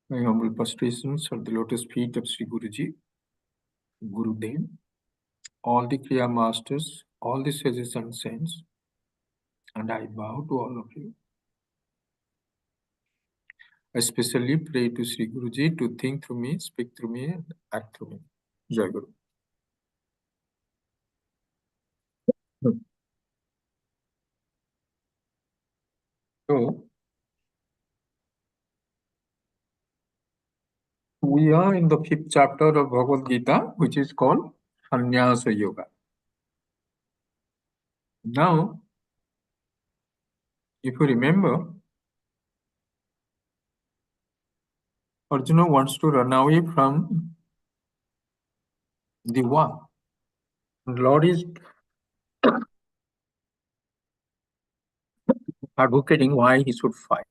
My humble prostrations at the lotus feet of Sri Guruji, Gurudev, all the Kriya Masters, all the sages and saints, and I bow to all of you. I especially pray to Sri Guruji to think through me, speak through me, and act through me. Jai Guru. So, we are in the 5th chapter of Bhagavad Gita, which is called Sannyasa Yoga. Now, if you remember, Arjuna wants to run away from the war. Lord is advocating why he should fight.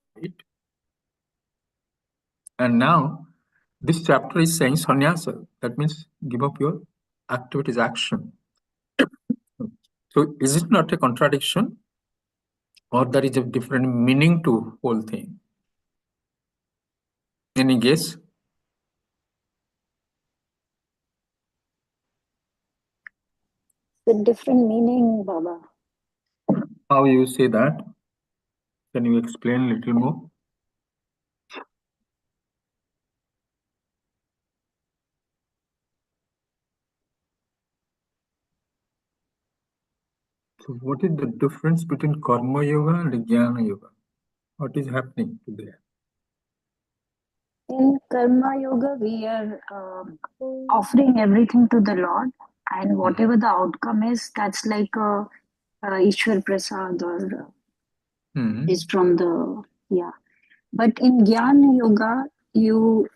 And now, this chapter is saying sannyasa. That means give up your activities, action. So, is it not a contradiction? Or there is a different meaning to whole thing? Any guess? A different meaning, Baba. How you say that? Can you explain a little more? So what is the difference between karma yoga and jnana yoga? What is happening there? In Karma Yoga, we are offering everything to the Lord, and whatever the outcome is, that's like a Ishwar Prasad or is from the, yeah. But in Jnana Yoga, you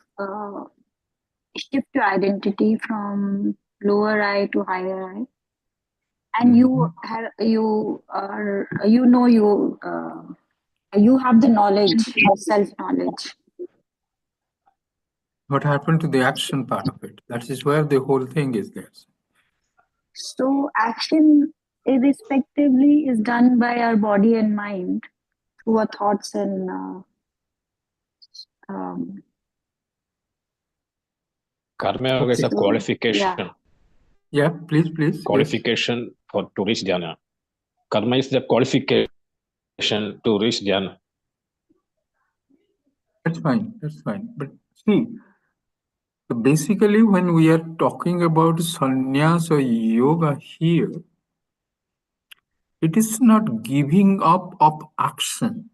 shift your identity from lower I to higher I, and you have you have the knowledge, self knowledge. What happened to the action part of it? That is where the whole thing is there. So action irrespectively is done by our body and mind through our thoughts and Karma yoga is a qualification. Yeah, please. Qualification to reach jnana. Karma is the qualification to reach jnana. That's fine. But see, basically when we are talking about sannyasa yoga here, it is not giving up of action.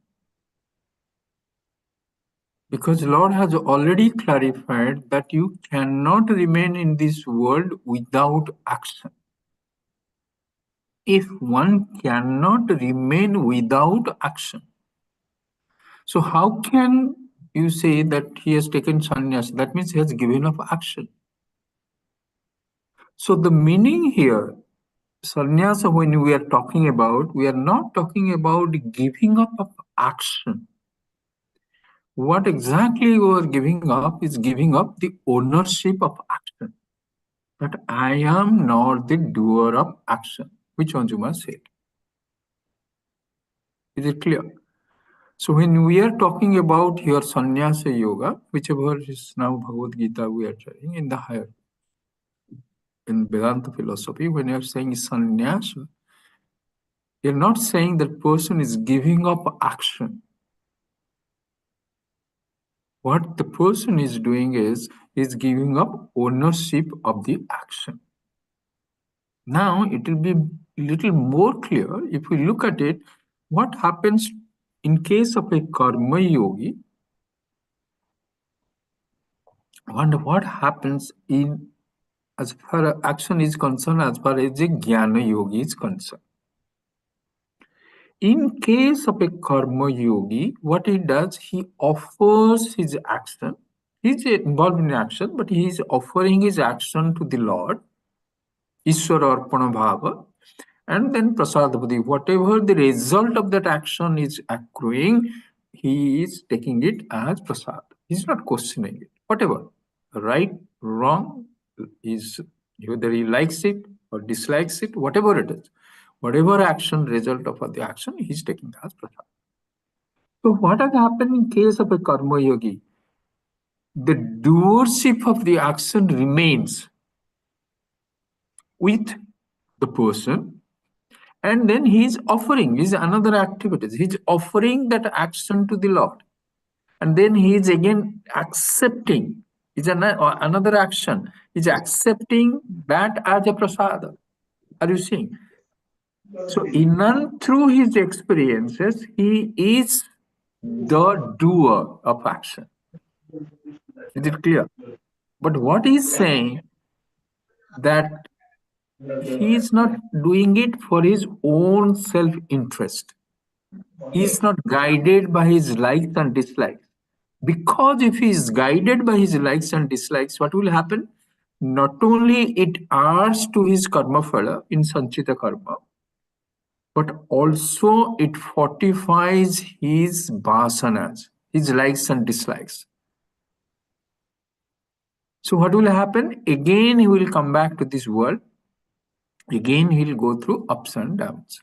Because Lord has already clarified that you cannot remain in this world without action. If one cannot remain without action, so how can you say that he has taken sannyas? That means he has given up action. So the meaning here, sannyasa, when we are talking about, we are not talking about giving up of action. What exactly you are giving up is giving up the ownership of action. That I am not the doer of action, which Anjuma said. Is it clear? So when we are talking about here sannyasa yoga, whichever is now Bhagavad Gita we are trying in the higher, in Vedanta philosophy, when you are saying sannyasa, you're not saying that person is giving up action. What the person is doing is giving up ownership of the action. Now it will be a little more clear if we look at it, what happens in case of a karma yogi, and what happens in as far as action is concerned, as far as the jnana yogi is concerned. In case of a karma yogi, what he does, he offers his action. He's involved in action, but he is offering his action to the Lord, Ishwara Arpana Bhava, and then prasadapati. Whatever the result of that action is accruing, he is taking it as prasad. He's not questioning it. Whatever, right, wrong, is whether he likes it or dislikes it, whatever it is. Whatever action, result of the action, he is taking as prasad. So what has happened in case of a karma yogi? the doership of the action remains with the person, and then he is offering, is another activity. He's offering that action to the Lord. And then he is again accepting, is another action. He's accepting that as a prasada. Are you seeing? So in and through his experiences, he is the doer of action. Is it clear? But what he's saying that he is not doing it for his own self-interest. He is not guided by his likes and dislikes. Because if he is guided by his likes and dislikes, what will happen? Not only it adds to his karma phala in sanchita karma, but also it fortifies his vasanas, his likes and dislikes. So what will happen? Again, he will come back to this world. Again, he will go through ups and downs.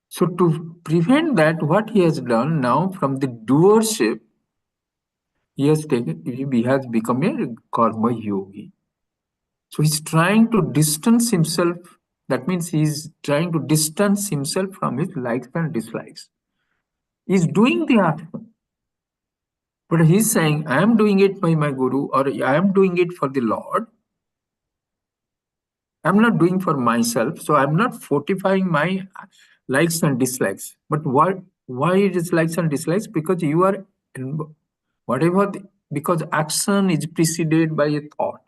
So to prevent that, what he has done now from the doership, he has become a karma yogi. So he's trying to distance himself. That means he's trying to distance himself from his likes and dislikes. He's doing the action. But he's saying, I am doing it by my guru, or I am doing it for the Lord. I'm not doing for myself. So I'm not fortifying my likes and dislikes. But why it is likes and dislikes? Because you are because action is preceded by a thought.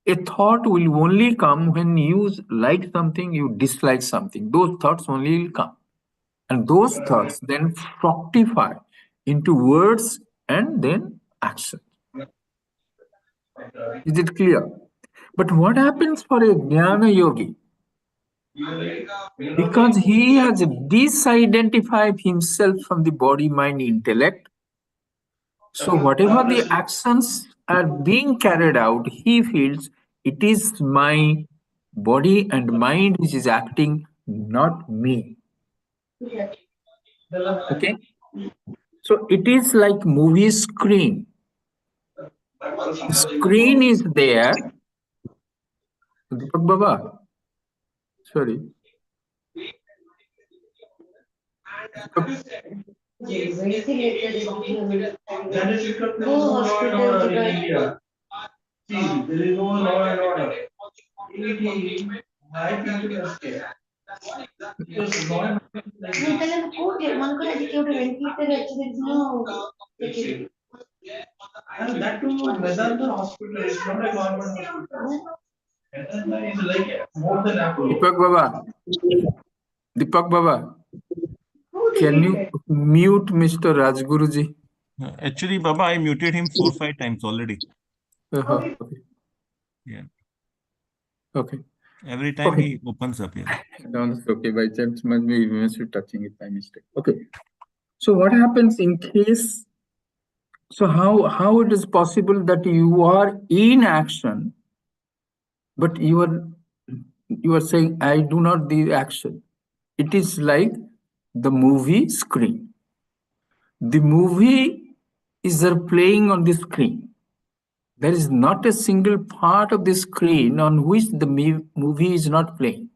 A thought will only come when you like something, you dislike something. Those thoughts only will come. And those thoughts then fructify into words and then action. Is it clear? But what happens for a jnana yogi? Because he has disidentified himself from the body, mind, intellect. So whatever the actions are being carried out, he feels it is my body and mind which is acting, not me. Okay? So it is like movie screen. The screen is there. Deepak Baba, sorry. That is because there is no law and order in India. See, there is no law and order. My people are scared. Because law and order is like this. And that too, Medanta hospital is not a government hospital. Medanta is like more than Apollo. Deepak Baba, can you mute Mr. Rajguruji? Actually, Baba, I muted him 4 or 5 times already. Okay. Yeah. Okay. Every time he opens up here. No, it's okay. By chance, must be touching it by mistake. Okay. So what happens in case? So how it is possible that you are in action, but you are saying I do not do action? It is like the movie screen. The movie is there playing on the screen. There is not a single part of the screen on which the movie is not playing.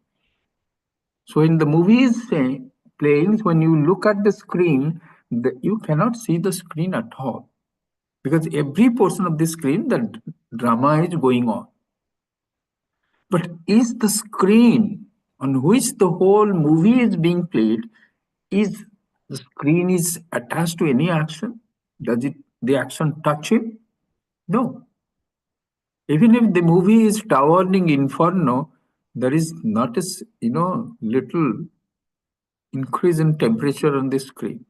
So when the movie is playing, when you look at the screen, you cannot see the screen at all. Because every portion of the screen, the drama is going on. But is the screen on which the whole movie is being played, is the screen is attached to any action? Does the action touch him? No. Even if the movie is towering inferno, there is not a little increase in temperature on the screen.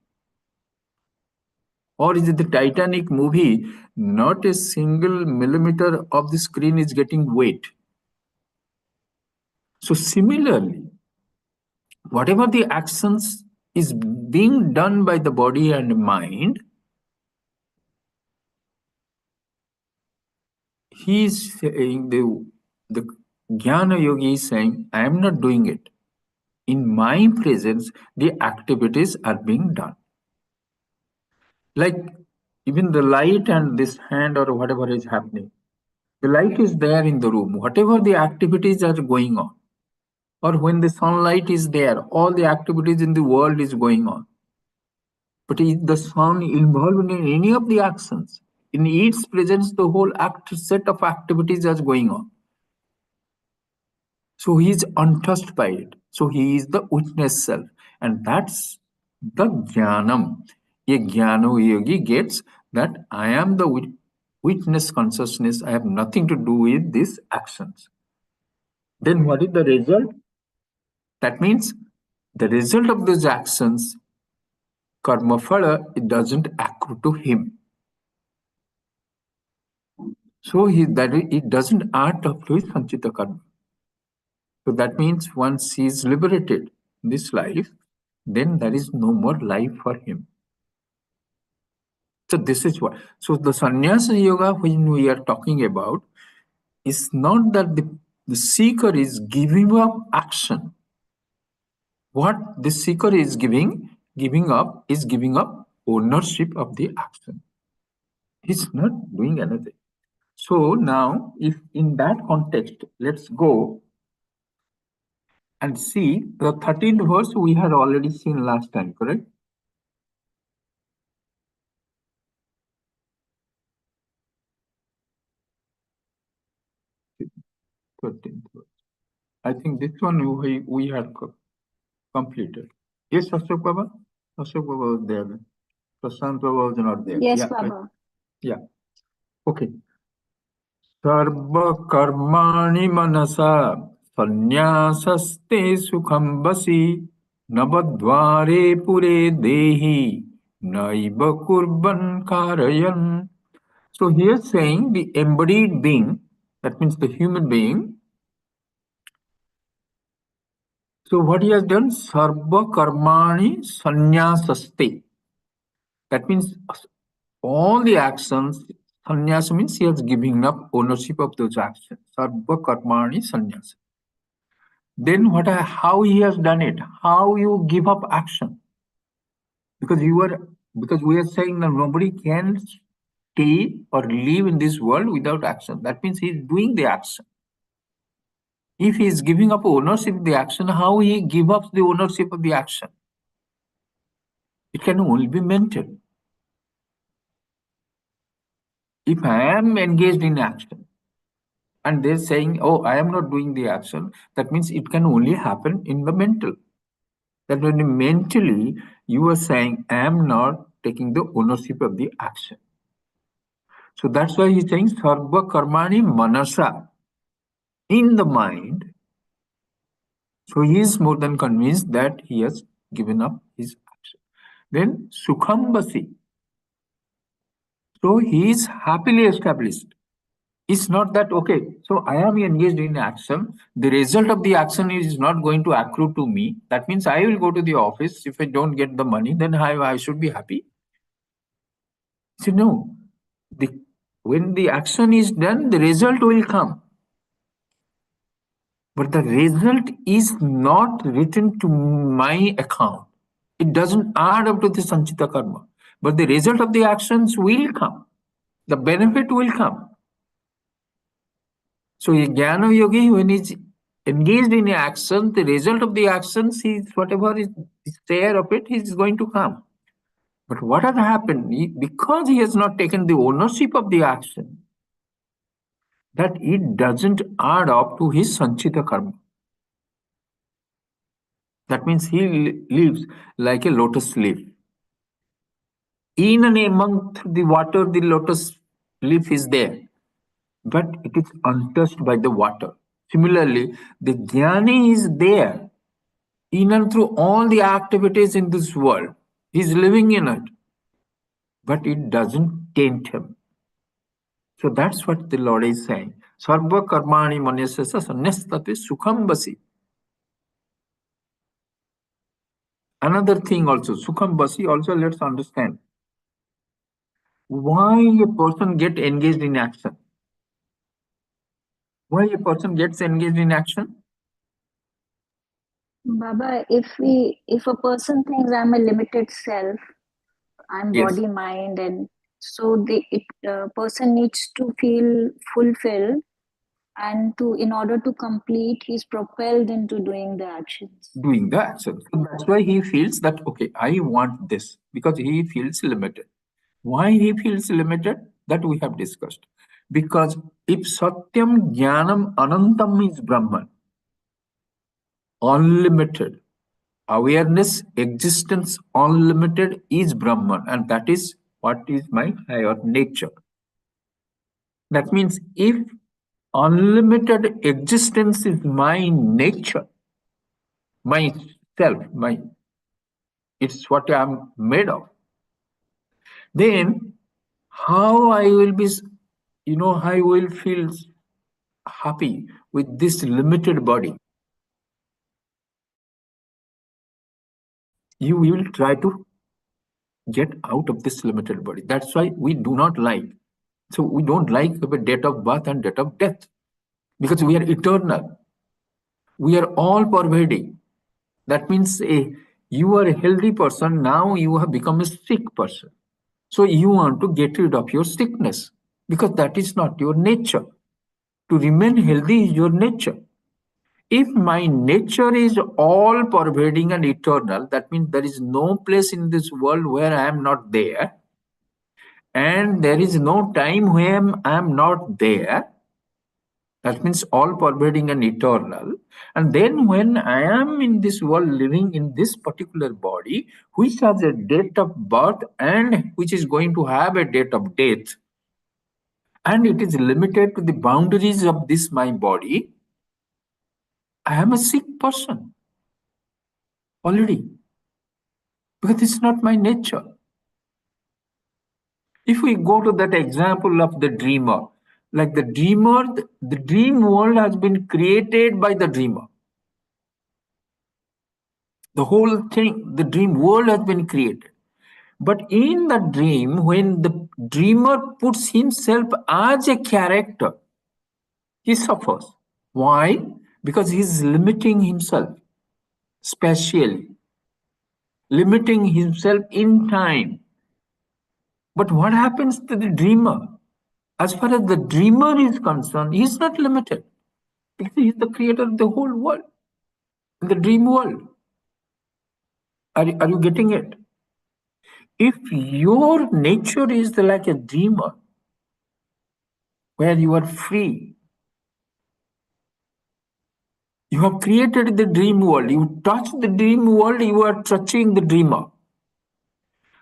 Or is it the Titanic movie, not a single millimeter of the screen is getting wet? So similarly, whatever the actions is being done by the body and mind, he is saying, the Jnana Yogi is saying, I am not doing it. In my presence, the activities are being done. Like Even the light and this hand or whatever is happening, the light is there in the room. Whatever the activities are going on, or when the sunlight is there, all the activities in the world is going on. But is the sun involved in any of the actions? In its presence, the whole set of activities are going on. So he is untouched by it. So he is the witness self. And that's the jnanam. A jnana yogi gets that I am the witness consciousness. I have nothing to do with these actions. Then what is the result? That means the result of those actions, karma phala, it doesn't accrue to him. So it doesn't add up to his sanchita karma. So that means once he is liberated in this life, then there is no more life for him. So this is what. So the sannyasa yoga, when we are talking about, is not that the seeker is giving up action. What the seeker is giving up is giving up ownership of the action. He's not doing anything. So now, if in that context, let's go and see the 13th verse we had already seen last time, correct? 13th verse. I think this one we had completed. Yes, Ashok Baba? Ashok Baba was there. Prashant Baba was not there. Yes, Yeah, Baba. yeah. Okay. Sarva karmani manasa sannyasasте sukham basi navadvare pure dehi naiva kurban karayan. So here saying the embodied being, that means the human being. So what he has done, sarva karmani sannyasasте. That means all the actions, sannyasa means he has given up ownership of those actions. Sarva karmani sannyasa. Then how he has done it? How you give up action? Because we are saying that nobody can stay or live in this world without action. That means he is doing the action. If he is giving up ownership of the action, how he give up the ownership of the action? It can only be mental. If I am engaged in action and they're saying, oh, I am not doing the action, that means it can only happen in the mental. That when mentally you are saying, I am not taking the ownership of the action. So that's why he's saying sarva karmani manasa, in the mind. So he is more than convinced that he has given up his action. Then sukham basi. So he is happily established. It's not that, okay, so I am engaged in action. The result of the action is not going to accrue to me. That means I will go to the office. If I don't get the money, then I should be happy. So no, when the action is done, the result will come. But the result is not written to my account. It doesn't add up to the sanchita karma. But the result of the actions will come. The benefit will come. So a jnana yogi, when he's engaged in action, the result of the actions is whatever is there of it is going to come. But what has happened? Because he has not taken the ownership of the action, that it doesn't add up to his sanchita karma. That means he lives like a lotus leaf. In and among the water, the lotus leaf is there, but it is untouched by the water. Similarly, the jnani is there in and through all the activities in this world. He is living in it, but it doesn't taint him. So that's what the Lord is saying. Sarva karmani manasya sannyastate sukham basi. Another thing also, sukham basi, also let's understand why a person get engaged in action. Why a person gets engaged in action? Baba, if a person thinks I'm a limited self, I'm Yes. body, mind, and So the person needs to feel fulfilled, and in order to complete, he's propelled into doing the actions. Doing the action. So that's why he feels that, okay, I want this, because he feels limited. Why he feels limited? That we have discussed. Because if Satyam, Jnanam, Anantam is Brahman, unlimited, awareness, existence, unlimited is Brahman, and that is what is my higher nature. That means if unlimited existence is my nature, myself, it's what I'm made of, then how I will be, I will feel happy with this limited body. You will try to get out of this limited body. That's why we do not like. So we don't like the date of birth and date of death, because we are eternal. We are all pervading. That means you are a healthy person, now you have become a sick person. So you want to get rid of your sickness, because that is not your nature. To remain healthy is your nature. If my nature is all pervading and eternal, that means there is no place in this world where I am not there, and there is no time when I am not there. That means all pervading and eternal. And then when I am in this world living in this particular body, which has a date of birth and which is going to have a date of death, and it is limited to the boundaries of this my body, I am a sick person already, because it's not my nature. If we go to that example of the dreamer, like the dreamer, the dream world has been created by the dreamer. The whole thing, the dream world has been created. But in the dream, when the dreamer puts himself as a character, he suffers. Why? Because he's limiting himself spatially, limiting himself in time. But what happens to the dreamer? As far as the dreamer is concerned, he is not limited, because he is the creator of the whole world, the dream world. Are you getting it? If your nature is like a dreamer, where you are free, you have created the dream world, you touch the dream world, you are touching the dreamer.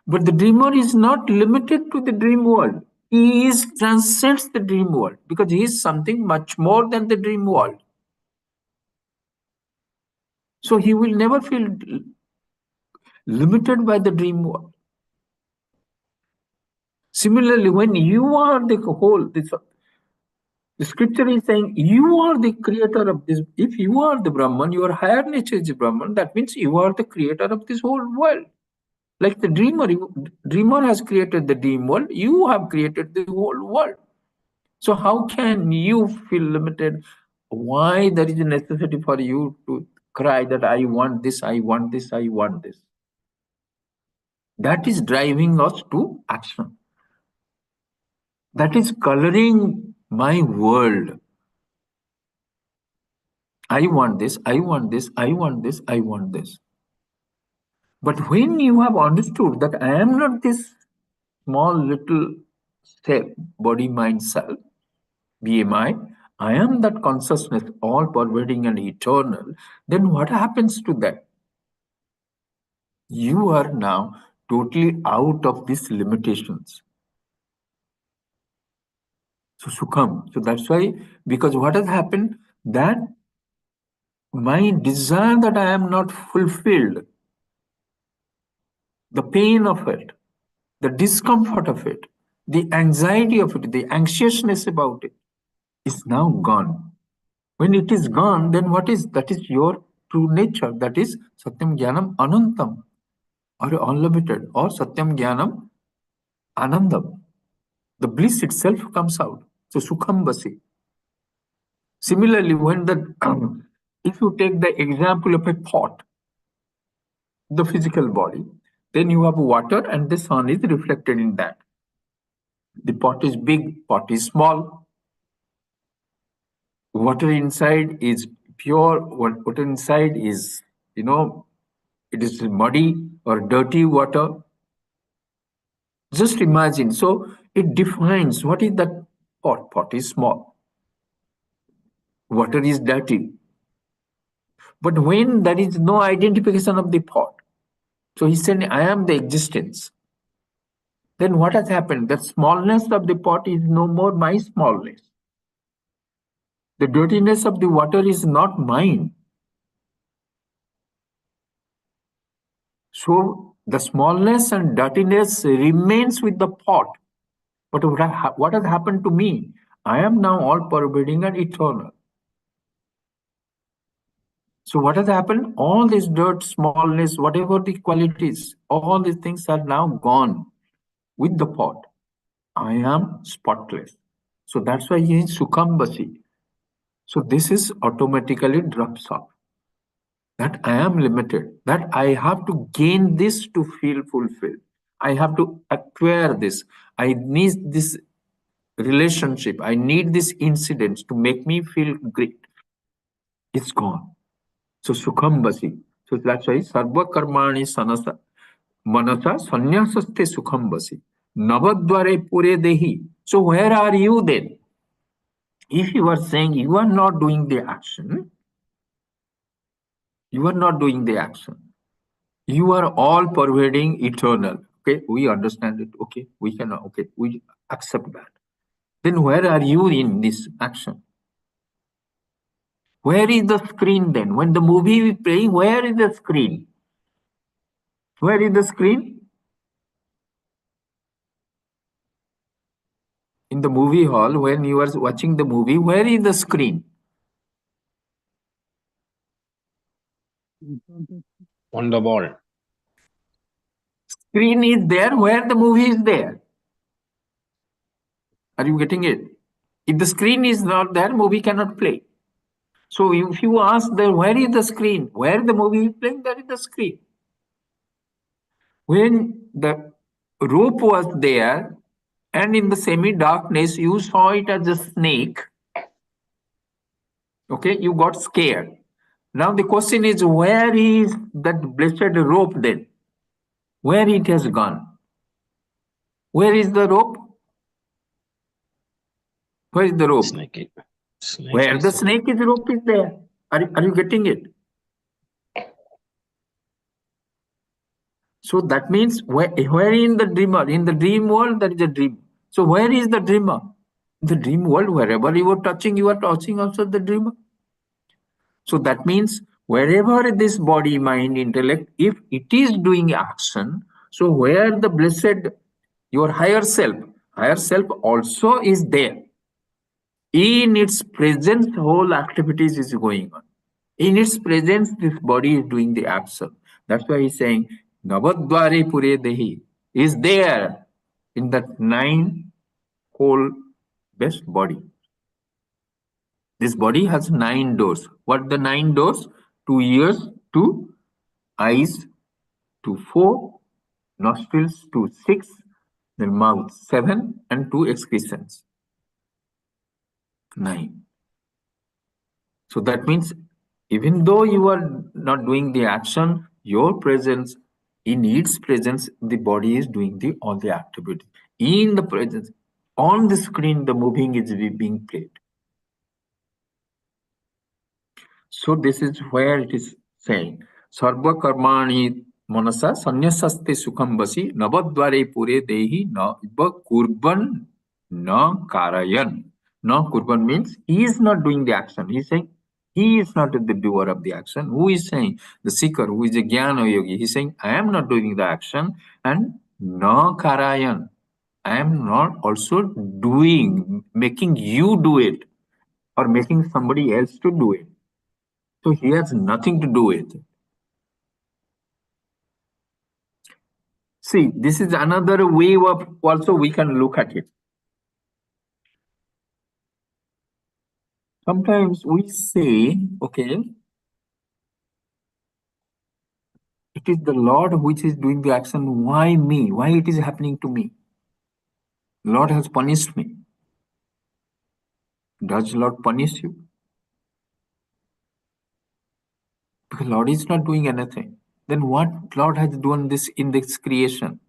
But the dreamer is not limited to the dream world. He transcends the dream world, because he is something much more than the dream world. So he will never feel limited by the dream world. Similarly, when you are the whole, the scripture is saying you are the creator of this. If you are the Brahman, your higher nature is Brahman, that means you are the creator of this whole world. Like the dreamer has created the dream world, you have created the whole world. So how can you feel limited? Why there is a necessity for you to cry that I want this, I want this, I want this? That is driving us to action. That is coloring my world. I want this, I want this, I want this, I want this. But when you have understood that I am not this small little self, body, mind, self, BMI, I am that consciousness, all pervading and eternal, then what happens to that? You are now totally out of these limitations. So Sukham. So that's why, because what has happened, that my desire that I am not fulfilled, the pain of it, the discomfort of it, the anxiety of it, the anxiousness about it is now gone. When it is gone, then what is that? Is your true nature. That is Satyam Jnanam Anantam, or unlimited, or Satyam Jnanam Anandam. The bliss itself comes out. So Sukham Basi. Similarly, when if you take the example of a pot, the physical body, then you have water and the sun is reflected in that. The pot is big, pot is small. Water inside is pure, water inside is, it is muddy or dirty water. Just imagine. So it defines what is that pot. Pot is small. Water is dirty. But when there is no identification of the pot, so he said, I am the existence. Then what has happened? The smallness of the pot is no more my smallness. The dirtiness of the water is not mine. So the smallness and dirtiness remains with the pot. But what has happened to me? I am now all pervading and eternal. So what has happened? All this dirt, smallness, whatever the qualities, all these things are now gone with the pot. I am spotless. So that's why he is Sukhambasi. So this is automatically drops off. That I am limited, that I have to gain this to feel fulfilled. I have to acquire this. I need this relationship. I need this incident to make me feel great. It's gone. So Sukhambasi. So that's why Sarva Karmani Sanasa Manasa Sanyasaste Sukhambasi. Navadvare Pure Dehi. So where are you then? If you are saying you are not doing the action, you are not doing the action. You are all pervading eternal. Okay, we understand it. Okay, we accept that. Then where are you in this action? Where is the screen then? When the movie is playing, where is the screen? Where is the screen? In the movie hall, when you are watching the movie, where is the screen? On the wall. Screen is there where the movie is there. Are you getting it? If the screen is not there, movie cannot play. So if you ask them, where is the screen? Where the movie is playing, there is the screen. When the rope was there, and in the semi-darkness, you saw it as a snake. Okay, you got scared. Now the question is, where is that blessed rope then? Where it has gone? Where is the rope? Where is the rope? Snake. Where the snake is, rope is there. Are you getting it? So that means where in the dreamer? In the dream world, there is a dream. So where is the dreamer? The dream world, wherever you are touching also the dreamer. So that means wherever this body, mind, intellect, if it is doing action, so where the blessed, your higher self also is there. In its presence, whole activities is going on. In its presence, this body is doing the action. That's why he's saying, Navadvare Pure Dehi is there in that 9 whole best body. This body has 9 doors. What the 9 doors? 2 ears, 2 eyes, 2 4, nostrils, 2 6, then mouth 7, and 2 excretions 9. So that means even though you are not doing the action, your presence, in its presence, the body is doing all the activity. In the presence, on the screen, the moving is being played. So this is where it is saying, Sarva Karmani Manasa Sanyasaste Sukhambasi Navadvare Pure Dehi Na Iba Kurban Na Karayan. Na Kurban means he is not doing the action. He is saying he is not the doer of the action. Who is saying? The seeker, who is a Jnana Yogi. He is saying, I am not doing the action, and Na Karayan. I am not also doing, making you do it or making somebody else to do it. So he has nothing to do with it. See, this is another way of also we can look at it. Sometimes we say, okay, it is the Lord which is doing the action. Why me? Why it is happening to me? Lord has punished me. Does Lord punish you? Because Lord is not doing anything. Then what Lord has done this in this creation?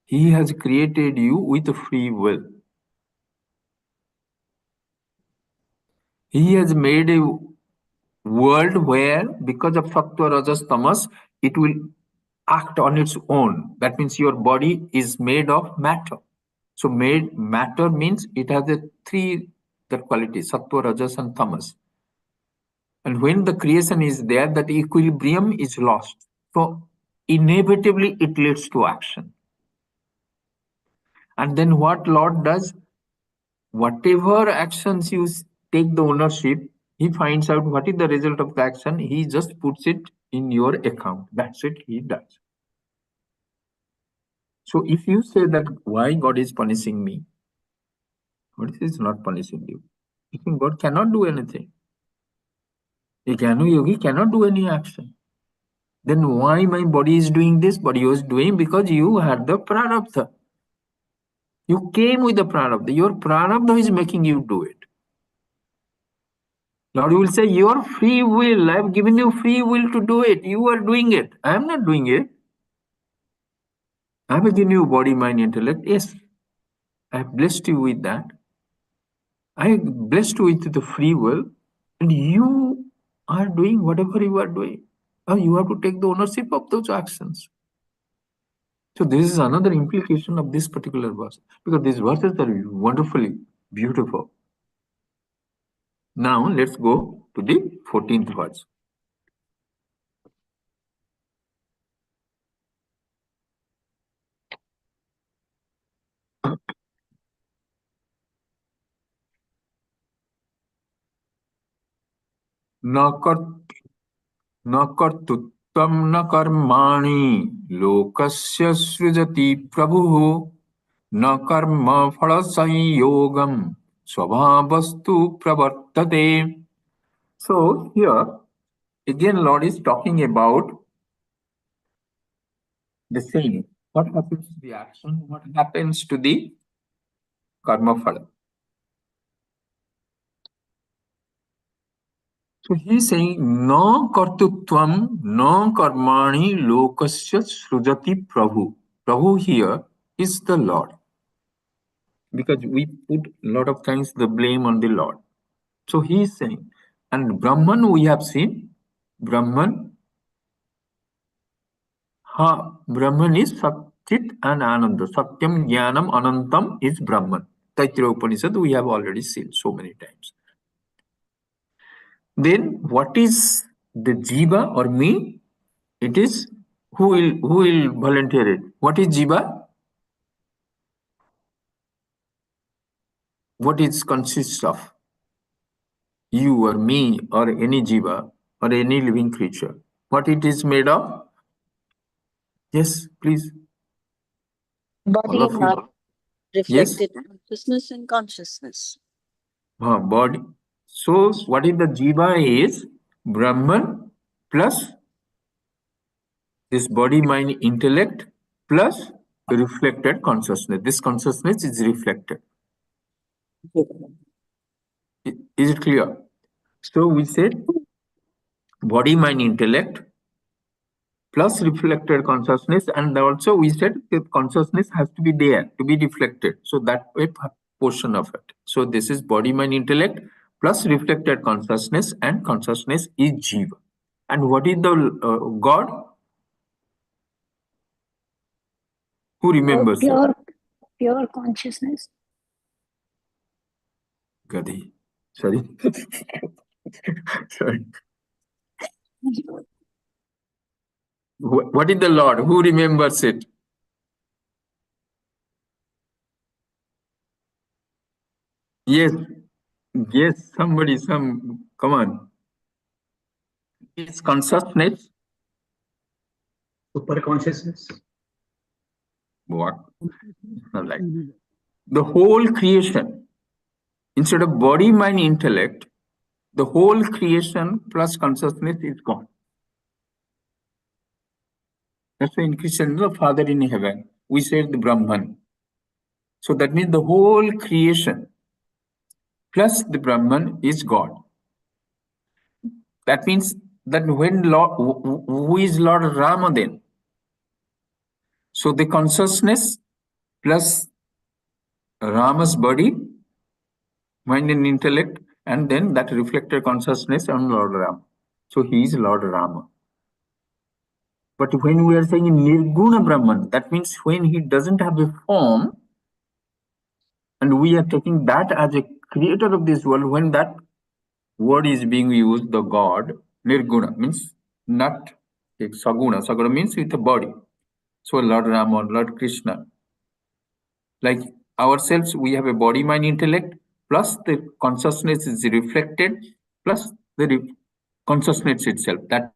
He has created you with a free will. He has made a world where, because of Sattva, Rajas, Tamas, it will act on its own. That means your body is made of matter. So made matter means it has a three the qualities, Sattva, Rajas, and Tamas. And when the creation is there, that equilibrium is lost. So inevitably it leads to action. And then what Lord does, whatever actions you take the ownership, he finds out what is the result of the action, he just puts it in your account. That's it, he does. So if you say that why God is punishing me, God is not punishing you. You think God cannot do anything. A Jnana Yogi cannot do any action. Then why my body is doing this? Body was doing because you had the prarabdha. You came with the prarabdha. Your prarabdha is making you do it. Lord will say, your free will, I have given you free will to do it. You are doing it. I am not doing it. I have given you body, mind, intellect. Yes, I have blessed you with that. I have blessed you with the free will. And you are doing whatever you are doing. Now you have to take the ownership of those actions. So this is another implication of this particular verse. Because these verses are wonderfully beautiful. Now let's go to the 14th verse. न कर्तृत्वं न कर्माणि लोकस्य सृजति प्रभुः न कर्म फलसंयोगं स्वभावस्तु प्रवर्तते. So here again Lord is talking about the same. What happens to the action? What happens to the karma phala? So he is saying, no kartutvam, no karmani lokasya srujati prabhu. Prabhu here is the Lord. Because we put a lot of times the blame on the Lord. So he is saying, and Brahman we have seen, Brahman is Satyit and Ananda. Satyam, Jnanam, Anantam is Brahman. Taittiriya Upanishad we have already seen so many times. Then what is the jiva or me? It is who will volunteer it. What is jiva? What it consists of? You or me or any jiva or any living creature. What it is made of? Yes, please. Body and mind, reflected Yes? consciousness and consciousness. Body. So what is the jiva is? Brahman plus this body, mind, intellect plus reflected consciousness. This consciousness is reflected. Is it clear? So we said body, mind, intellect plus reflected consciousness, and also we said that consciousness has to be there to be reflected. So that a portion of it. So this is body, mind, intellect plus reflected consciousness, and consciousness is jiva. And what is the God? Who remembers? Pure consciousness. Gadi. Sorry. Sorry. What is the Lord? Who remembers it? Yes. Yes, somebody, come on. It's consciousness. Super consciousness. What? Not like the whole creation. Instead of body, mind, intellect, the whole creation plus consciousness is gone. That's why in Christian, the Father in heaven, we said the Brahman. So that means the whole creation plus the Brahman is God. That means that when Lord, who is Lord Rama then? So the consciousness plus Rama's body, mind and intellect, and then that reflected consciousness on Lord Rama. So he is Lord Rama. But when we are saying Nirguna Brahman, that means when he doesn't have a form, and we are taking that as a creator of this world, when that word is being used, the God, Nirguna means not Saguna. Saguna means with a body. So Lord Rama, Lord Krishna. Like ourselves, we have a body, mind, intellect, plus the consciousness is reflected, plus the consciousness itself. That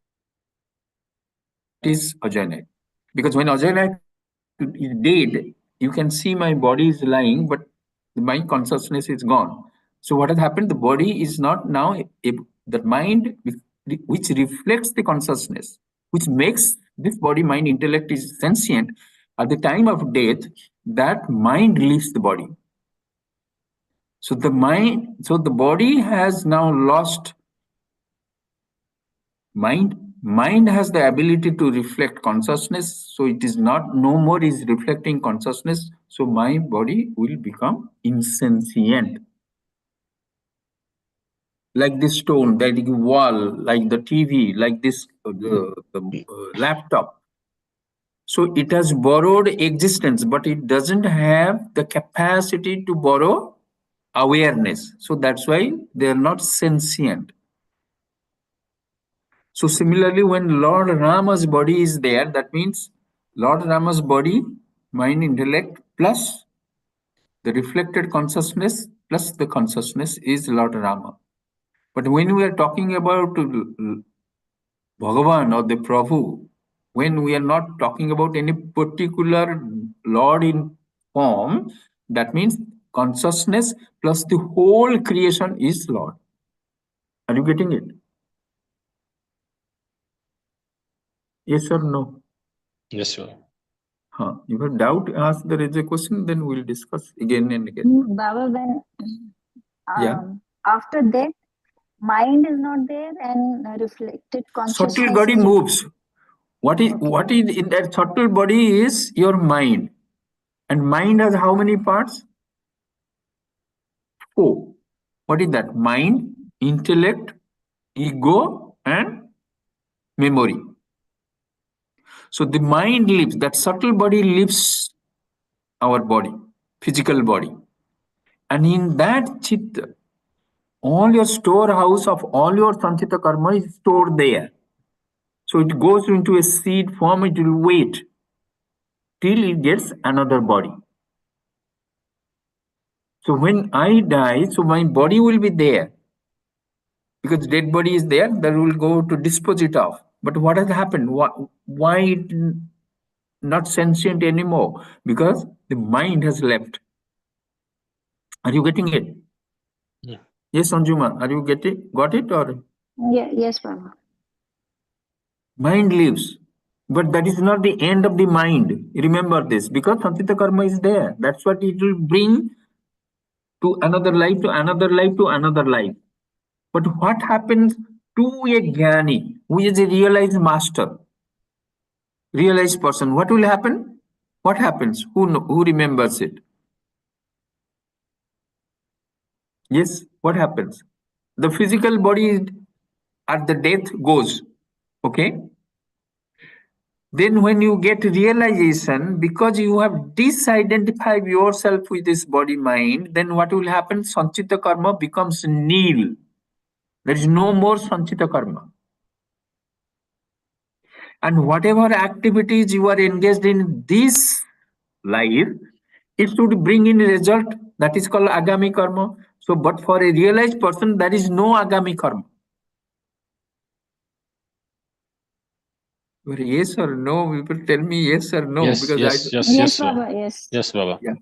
is Ajay. Because when Ajay is dead, you can see my body is lying, but my consciousness is gone. So what has happened? The body is not now the mind which reflects the consciousness, which makes this body, mind, intellect is sentient. At the time of death, that mind leaves the body. So the body has now lost mind. Mind has the ability to reflect consciousness, so it is not no more is reflecting consciousness. So my body will become insentient, like this stone, like the wall, like the TV, like this laptop. So it has borrowed existence, but it doesn't have the capacity to borrow awareness. So that's why they are not sentient. So similarly, when Lord Rama's body is there, that means Lord Rama's body, mind, intellect, plus the reflected consciousness, plus the consciousness is Lord Rama. But when we are talking about Bhagavan or the Prabhu, when we are not talking about any particular Lord in form, that means consciousness plus the whole creation is Lord. Are you getting it? Yes or no? Yes, sir. If you doubt, ask there is a question, then we'll discuss again and again. Baba, when after that, mind is not there and reflected consciousness. Subtle body moves. What is in that subtle body is your mind. And mind has how many parts? 4. What is that? Mind, intellect, ego, and memory. So the mind lives, that subtle body lives our body, physical body. And in that chitta, all your storehouse of all your sanchita karma is stored there. So it goes into a seed form, it will wait till it gets another body. So when I die, so my body will be there. Because dead body is there, that will go to dispose it off. But what has happened? Why it not sentient anymore? Because the mind has left. Are you getting it? Yeah. Yes, Anjuma, are you got it or? Yeah, yes, Baba. Mind lives. But that is not the end of the mind. Remember this, because Sanchita karma is there. That's what it will bring to another life, to another life, to another life. But what happens to a jnani, who is a realized master, realized person? What will happen? What happens? Who remembers it? Yes, what happens? The physical body at the death goes. Okay? Then when you get realization, because you have disidentified yourself with this body mind, then what will happen? Sanchita karma becomes nil. There is no more sanchita karma. And whatever activities you are engaged in this life, it should bring in a result that is called agami karma. So, but for a realized person, there is no agami karma. Yes or no? People tell me yes or no. Yes, because Yes, Baba, yes. Yes, Baba. Yeah.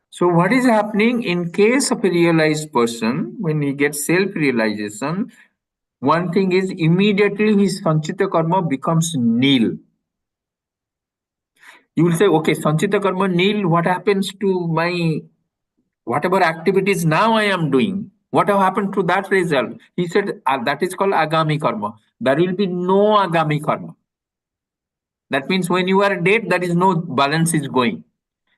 So what is happening in case of a realized person, when he gets self-realization, one thing is immediately his sanchita karma becomes nil. You will say, okay, sanchita karma nil, what happens to my whatever activities now I am doing, what have happened to that result? He said that is called agami karma. There will be no agami karma. That means when you are dead, there is no balance is going.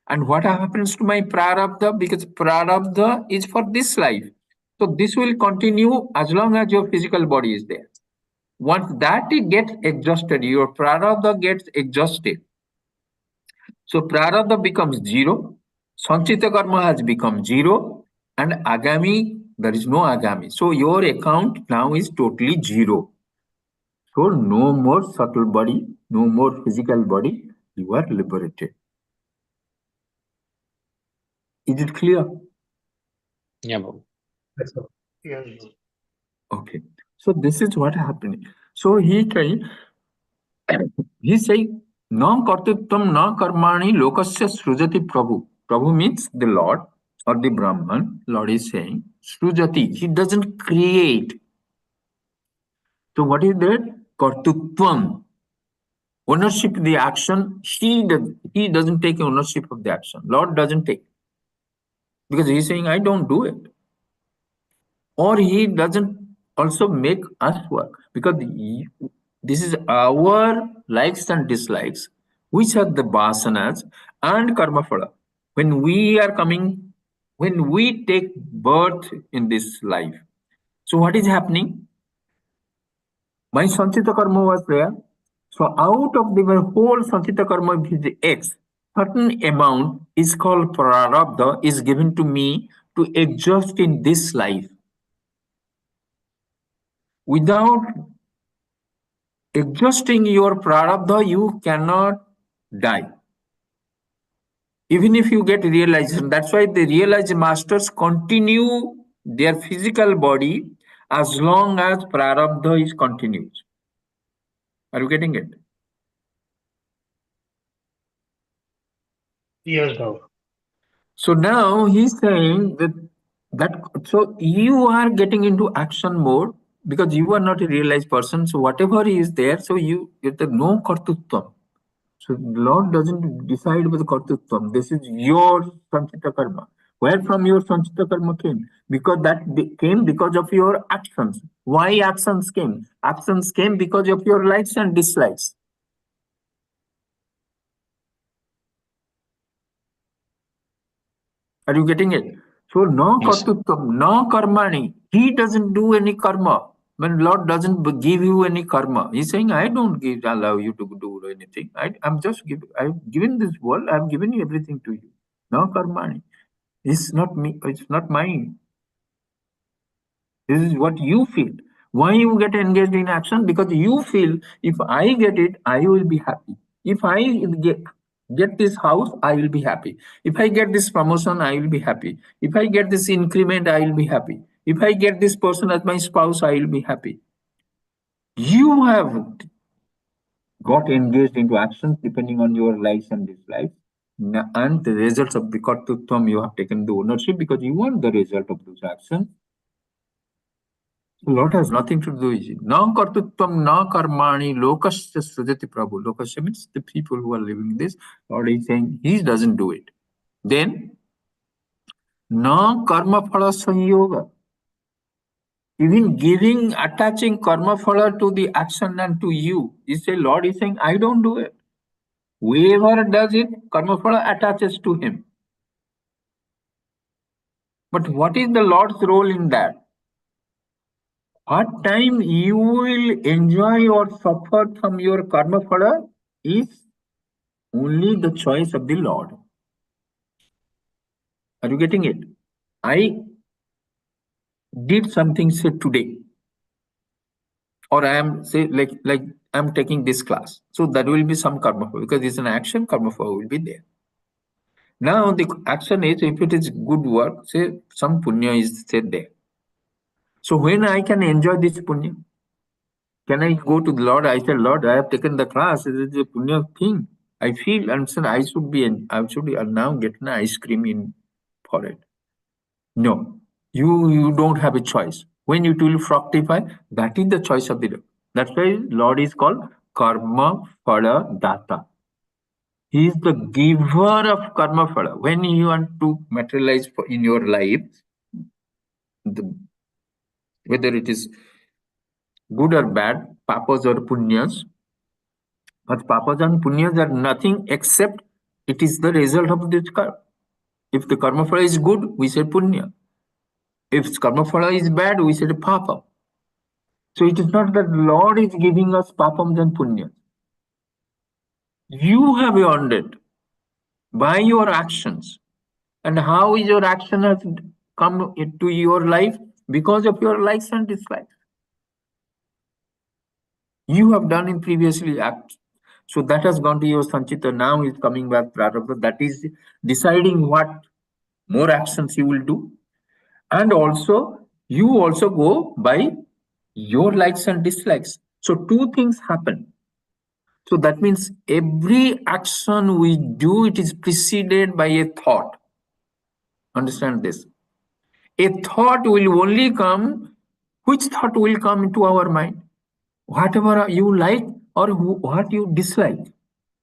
And what happens to my prarabdha? Because prarabdha is for this life. So this will continue as long as your physical body is there. Once that it gets exhausted, your prarabdha gets exhausted. So prarabdha becomes zero, sanchita karma has become zero, and agami, there is no agami. So your account now is totally zero. So no more subtle body, no more physical body, you are liberated. Is it clear? Yeah, Babu. Yes, sir. Yes, sir. Okay. So this is what happening. So he saying, "Na kartritvam na karmani lokasya srujati Prabhu." Prabhu means the Lord or the Brahman. Lord is saying, srujati. He doesn't create. So what is that? Kartritvam. Ownership of the action. He doesn't take ownership of the action. Lord doesn't take. Because he is saying, I don't do it. Or he doesn't also make us work. Because this is our likes and dislikes, which are the vasanas and karma phala. When we take birth in this life, so what is happening? My sanchita karma was there. So out of the whole sanchita karma which is X, certain amount is called prarabdha is given to me to exhaust in this life. Without exhausting your prarabdha, you cannot die. Even if you get realization, that's why the realized masters continue their physical body as long as prarabdha is continues. Are you getting it? Yes, sir. So now he's saying that so you are getting into action mode because you are not a realized person. So whatever is there, so you get the no kartutvam. So Lord doesn't decide with kartutvam. This is your sanchita karma. Where from your sanchita karma came? Because that came because of your actions. Why actions came? Actions came because of your likes and dislikes. Are you getting it? So no Yes, sir. kartutvam, no karmani. He doesn't do any karma. When Lord doesn't give you any karma, He's saying, I don't allow you to do anything. I've given this world, I've given you everything to you. No karmani. It's not me, it's not mine. This is what you feel. Why you get engaged in action? Because you feel if I get it, I will be happy. If I get this house, I will be happy. If I get this promotion, I will be happy. If I get this increment, I will be happy. If I get this person as my spouse, I will be happy. You have got engaged into actions depending on your likes and dislikes. And the results of the kartutvam, you have taken the ownership because you want the result of those actions. Lord has nothing to do with it. Na kartutvam, na karmani, lokasya srujati Prabhu. Lokasya means the people who are living this. Lord is saying He doesn't do it. Then, na karma phala sanyoga. Even giving, attaching karma phala to the action and to you. Lord is saying, I don't do it. Whoever does it, karma phala attaches to him. But what is the Lord's role in that? What time you will enjoy or suffer from your karma phala is only the choice of the Lord. Are you getting it? I did something say today, or I am say like I'm taking this class, so that will be some karma phala because it's an action. Karma phala will be there. Now the action is if it is good work, say some punya is said there. So when I can enjoy this punya, can I go to the Lord? I said, Lord, I have taken the class. It is a punya thing. I feel and said I should now get an ice cream in for it. No, you don't have a choice. When it will fructify, that is the choice of the Lord. That's why Lord is called Karma Phala Data. He is the giver of karma phala. When you want to materialize in your life, whether it is good or bad, papas or punyas, but papas and punyas are nothing except it is the result of this karma. If the karma phala is good, we say punya. If karma phala is bad, we say papa. So it is not that Lord is giving us papams and punyas. You have earned it by your actions. And how is your action has come into your life? Because of your likes and dislikes. You have done in previously acts. So that has gone to your Sanchita. Now is coming back Prarabdha. That is deciding what more actions you will do. And also, you also go by your likes and dislikes. So two things happen. So that means every action we do, it is preceded by a thought. Understand this. A thought will only come, which thought will come into our mind? Whatever you like or what you dislike,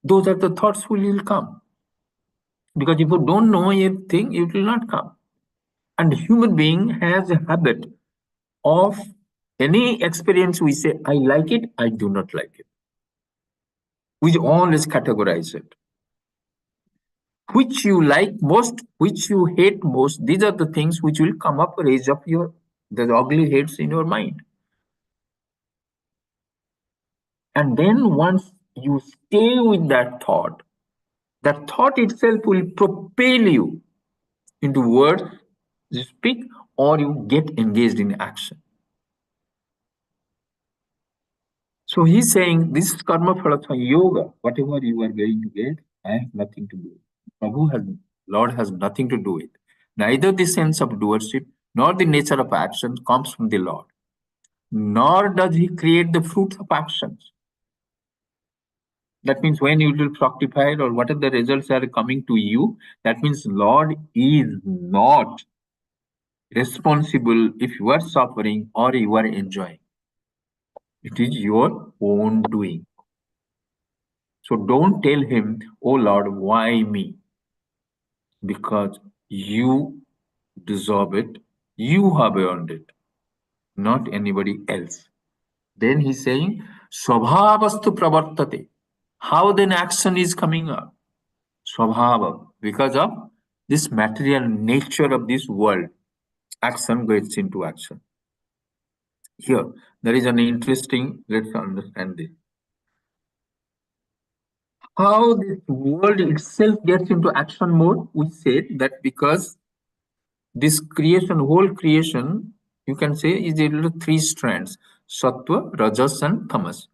those are the thoughts will come. Because if you don't know a thing, it will not come. And human being has a habit of any experience we say, I like it, I do not like it. We always categorize it. Which you like most, which you hate most, these are the things which will come up, raise up the ugly heads in your mind. And then once you stay with that thought itself will propel you into words you speak or you get engaged in action. So he's saying this is karma phalatha yoga. Whatever you are going to get, I have nothing to do with it. Lord has nothing to do with it. Neither the sense of doership nor the nature of action comes from the Lord, nor does he create the fruits of actions. That means when you will fructify or whatever the results are coming to you, that means Lord is not responsible if you are suffering or you are enjoying. It is your own doing. So don't tell him, oh Lord, why me? Because you deserve it, you have earned it, not anybody else. Then he's saying, Swabhavastu pravartate. How then action is coming up? Swabhava, because of this material nature of this world, action gets into action. Here, there is an interesting, let's understand this. How this world itself gets into action mode, we said that because this creation, whole creation, you can say is in three strands, Sattva, Rajas and Tamas.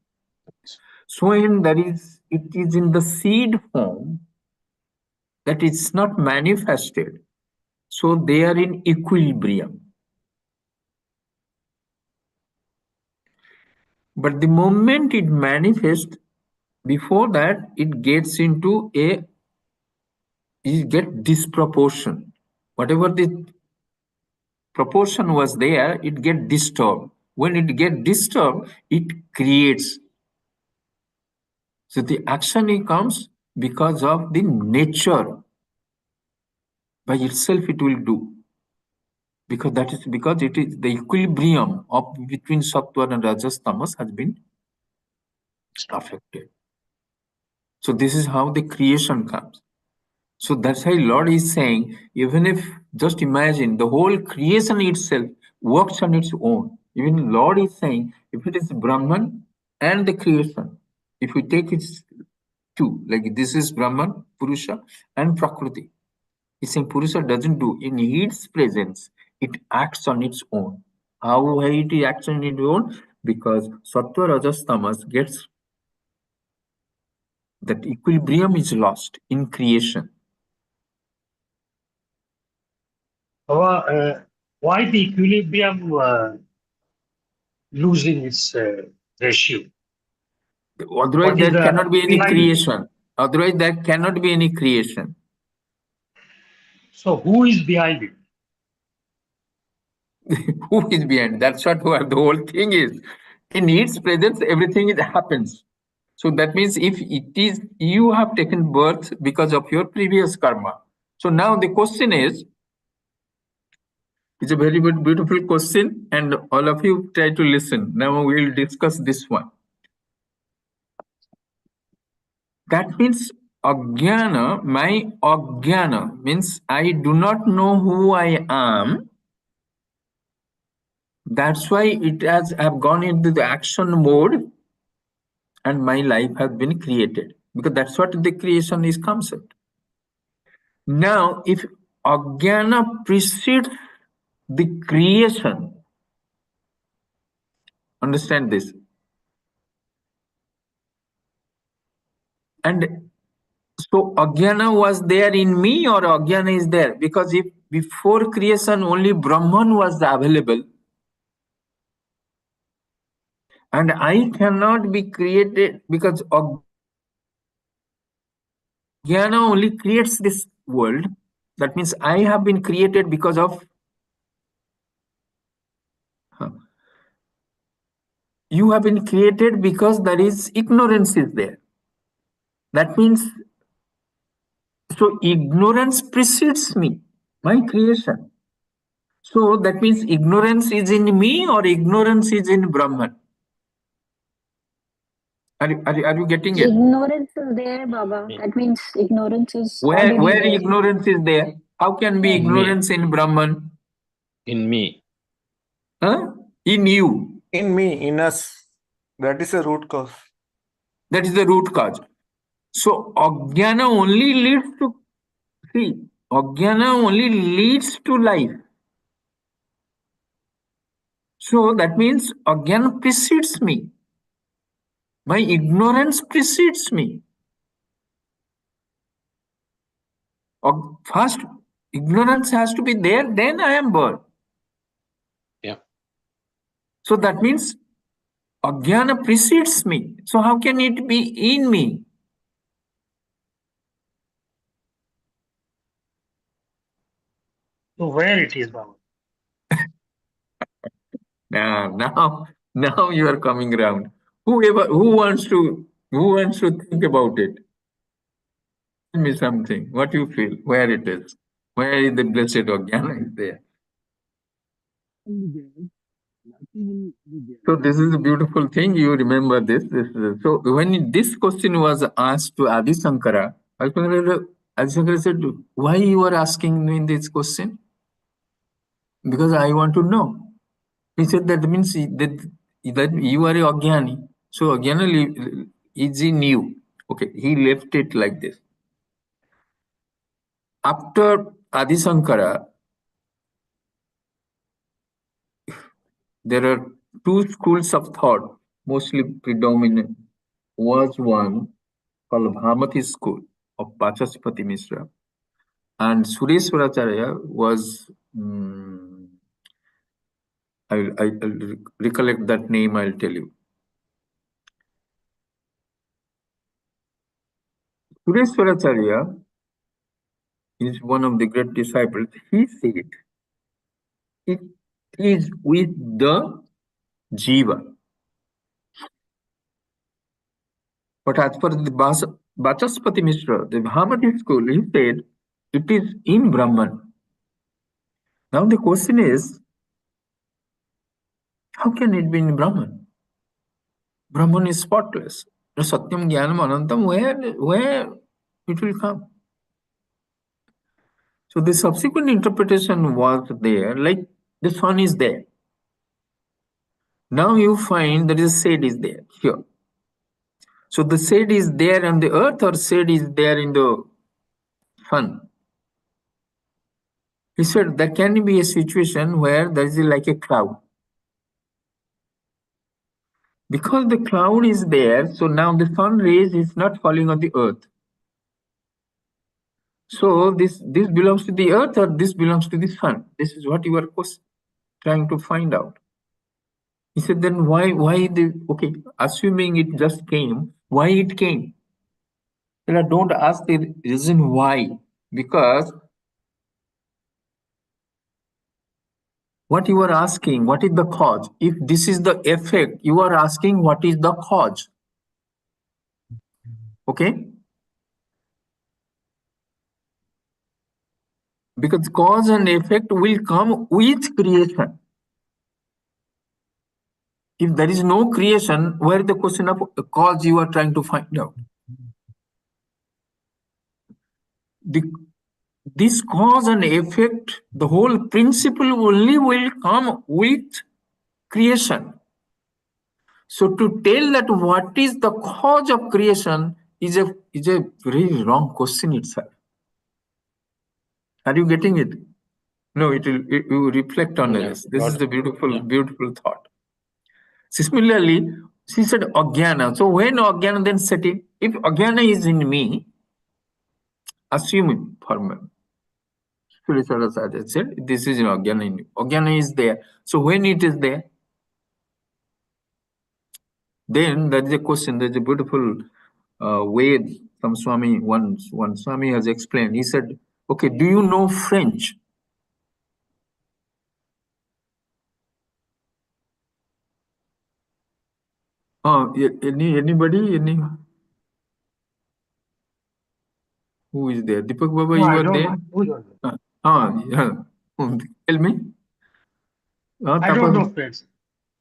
So when it is in the seed form, that it's not manifested. So they are in equilibrium. But the moment it manifests, before that, it gets into it get disproportion. Whatever the proportion was there, it get disturbed. When it get disturbed, it creates. So the action comes because of the nature. By itself, it will do. Because it is the equilibrium of between Sattva and Rajas Tamas has been affected. So this is how the creation comes. So that's why Lord is saying, even if just imagine the whole creation itself works on its own. Even Lord is saying, if it is Brahman and the creation, if we take it two, like this is Brahman, Purusha, and Prakriti. He's saying Purusha doesn't do. In its presence, it acts on its own. How it acts on its own? Because Sattva, Rajas, Tamas gets that equilibrium is lost in creation. Why the equilibrium losing its ratio? Otherwise, there cannot be any creation. Otherwise, there cannot be any creation. So, who is behind it? Who is behind? That's what the whole thing is. In its presence, everything happens. So that means if it is you have taken birth because of your previous karma. So now the question is, it's a very beautiful question, and all of you try to listen. Now we will discuss this one. That means ajnana, my ajnana means I do not know who I am. That's why it has have gone into the action mode, and my life has been created, because that's what the creation is concept. Now, if ajnana precedes the creation, understand this, and so ajnana was there in me, or ajnana is there? Because if before creation only Brahman was available, and I cannot be created, because ajnana only creates this world. That means I have been created because of you have been created because there is ignorance is there. That means, so ignorance precedes me, my creation. So that means ignorance is in me, or ignorance is in Brahman. Are you getting it? Ignorance is there, Baba. That means ignorance is Where already there. ignorance is there? How can be In ignorance in Brahman? In me. Huh? In you. In me, in us. That is a root cause. That is the root cause. So ajnana only leads to, see, ajnana only leads to life. So that means ajnana precedes me. My ignorance precedes me. First, ignorance has to be there, then I am born. Yeah. So that means ajnana precedes me. So how can it be in me? So where it is, Baba? Now you are coming around. Who wants to think about it? Tell me something. What you feel? Where it is? Where is the blessed ajnana is there? So this is a beautiful thing. You remember this. So when this question was asked to Adi Shankara, Adi Shankara said, "Why you are asking me this question? Because I want to know." He said that means that you are a ajnani. So ajnana is in you. Okay, he left it like this. After Adi Shankara, there are two schools of thought, mostly predominant. Was one called Bhamati school of Vachaspati Mishra, and Sureshwaracharya was, I'll recollect that name, I'll tell you. Sureshwaracharya is one of the great disciples. He said, it is with the jiva. But as per the Vachaspati Mishra, the Bhamati school, he said, it is in Brahman. Now the question is, how can it be in Brahman? Brahman is spotless. The Satyam Jnanam Anantam, where it will come? So the subsequent interpretation was there, like the sun is there. Now you find that the shade is there here. So the shade is there on the earth, or shade is there in the sun? He said there can be a situation where there is like a cloud. Because the cloud is there, so now the sun rays is not falling on the earth. So this belongs to the earth, or this belongs to the sun? This is what you are trying to find out. He said, then okay, assuming it just came, why it came? Well, don't ask the reason why, because what you are asking, what is the cause? If this is the effect, you are asking what is the cause. Okay? Because cause and effect will come with creation. If there is no creation, where is the question of cause you are trying to find out? This cause and effect, the whole principle only will come with creation. So to tell that what is the cause of creation is a very wrong question itself. Are you getting it? No, you reflect on this. This is the beautiful thought. Similarly, she said Ajnana. So when Ajnana then set in, if Ajnana is in me, assume it for me. I said, this is Ajnana in me. Ajnana is there. So when it is there, then there is a question, there is a beautiful way some Swami, one Swami has explained. He said, okay, do you know French? Anybody? Who is there? Deepak Baba, No, you I are don't there? know. Who don't know? Yeah. Tell me. I don't know French.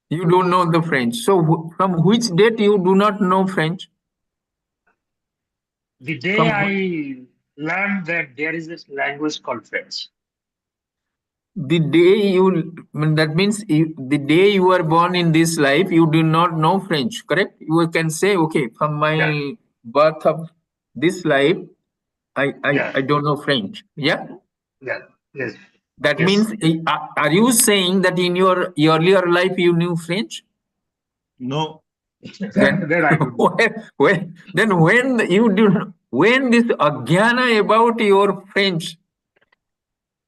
You don't know the French. So from which date you do not know French? The day I learned that there is this language called French. The day that means the day you were born in this life, you do not know French, correct? You can say, okay, from my birth of this life, I don't know French. Yeah? Yeah. Yes. That Yes. means, are you saying that in your earlier life you knew French? No. Then, Then I don't know. when this Ajnana about your French